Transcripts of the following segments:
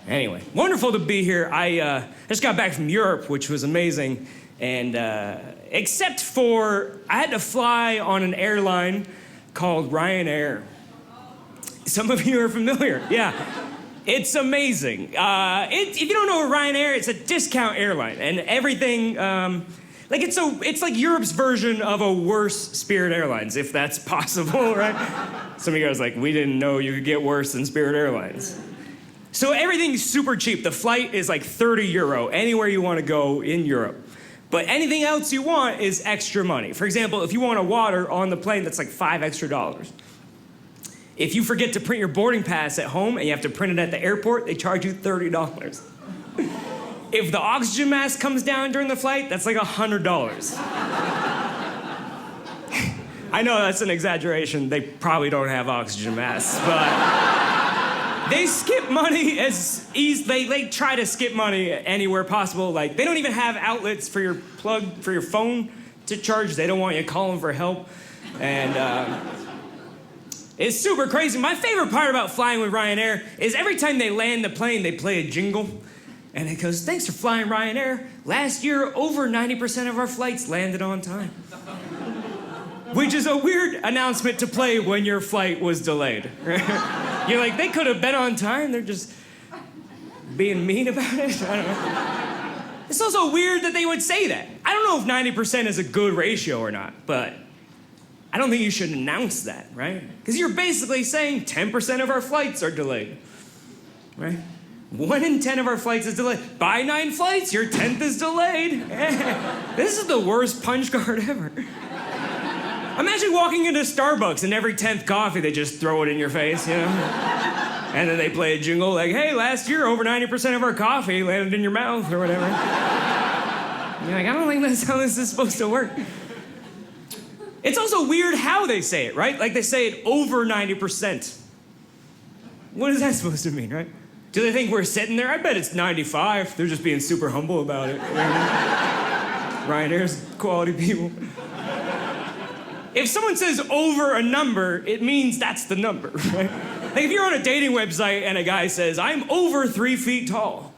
Anyway, wonderful to be here. I just got back from Europe, which was amazing. And except for, I had to fly on an airline called Ryanair. Some of you are familiar, yeah. It's amazing. If you don't know Ryanair, it's a discount airline. And everything, it's like Europe's version of a worse Spirit Airlines, if that's possible, right? Some of you guys are like, we didn't know you could get worse than Spirit Airlines. So everything's super cheap. The flight is like 30 euro, anywhere you want to go in Europe. But anything else you want is extra money. For example, if you want a water on the plane, that's like $5 extra. If you forget to print your boarding pass at home and you have to print it at the airport, they charge you $30. If the oxygen mask comes down during the flight, that's like $100. I know that's an exaggeration. They probably don't have oxygen masks, but they skip money as easy. They try to skip money anywhere possible. Like, they don't even have outlets for your plug for your phone to charge. They don't want you calling for help. And it's super crazy. My favorite part about flying with Ryanair is every time they land the plane, they play a jingle. And it goes, thanks for flying Ryanair. Last year, over 90% of our flights landed on time. Which is a weird announcement to play when your flight was delayed. You're like, they could have been on time. They're just being mean about it. I don't know. It's also weird that they would say that. I don't know if 90% is a good ratio or not, but I don't think you should announce that, right? Because you're basically saying 10% of our flights are delayed, right? 1 in 10 of our flights is delayed. Buy 9 flights, your 10th is delayed. This is the worst punch card ever. Imagine walking into Starbucks and every 10th coffee, they just throw it in your face, you know? And then they play a jingle like, hey, last year, over 90% of our coffee landed in your mouth or whatever. You're like, I don't think that's how this is supposed to work. It's also weird how they say it, right? Like they say it over 90%. What is that supposed to mean, right? Do they think we're sitting there? I bet it's 95. They're just being super humble about it. Ryanair's quality people. If someone says over a number, it means that's the number, right? Like if you're on a dating website and a guy says, I'm over 3 feet tall.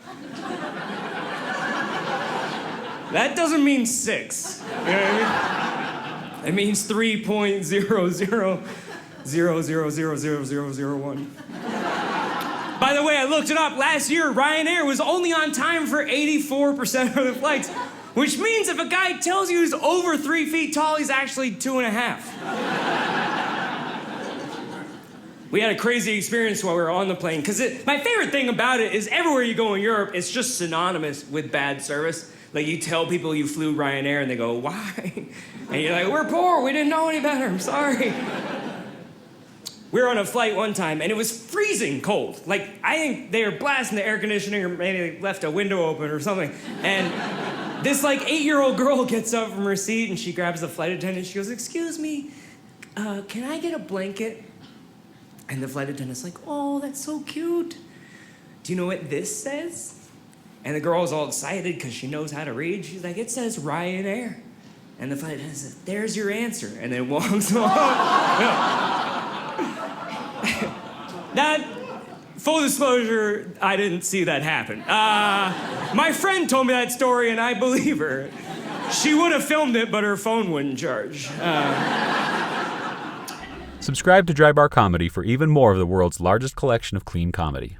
That doesn't mean 6. You know what I mean? It means 3.00000001. By the way, I looked it up. Last year, Ryanair was only on time for 84% of the flights. Which means if a guy tells you he's over 3 feet tall, he's actually 2.5. We had a crazy experience while we were on the plane, because my favorite thing about it is everywhere you go in Europe, it's just synonymous with bad service. Like you tell people you flew Ryanair and they go, why? And you're like, we're poor, we didn't know any better, I'm sorry. We were on a flight one time, and it was freezing cold. Like, I think they were blasting the air conditioning, or maybe they left a window open or something. And this, 8-year-old girl gets up from her seat, and she grabs the flight attendant. She goes, excuse me, can I get a blanket? And the flight attendant's like, oh, that's so cute. Do you know what this says? And the girl's all excited because she knows how to read. She's like, it says Ryanair. And the flight attendant says, there's your answer. And then walks off. That, full disclosure, I didn't see that happen. My friend told me that story, and I believe her. She would have filmed it, but her phone wouldn't charge. Subscribe to Dry Bar Comedy for even more of the world's largest collection of clean comedy.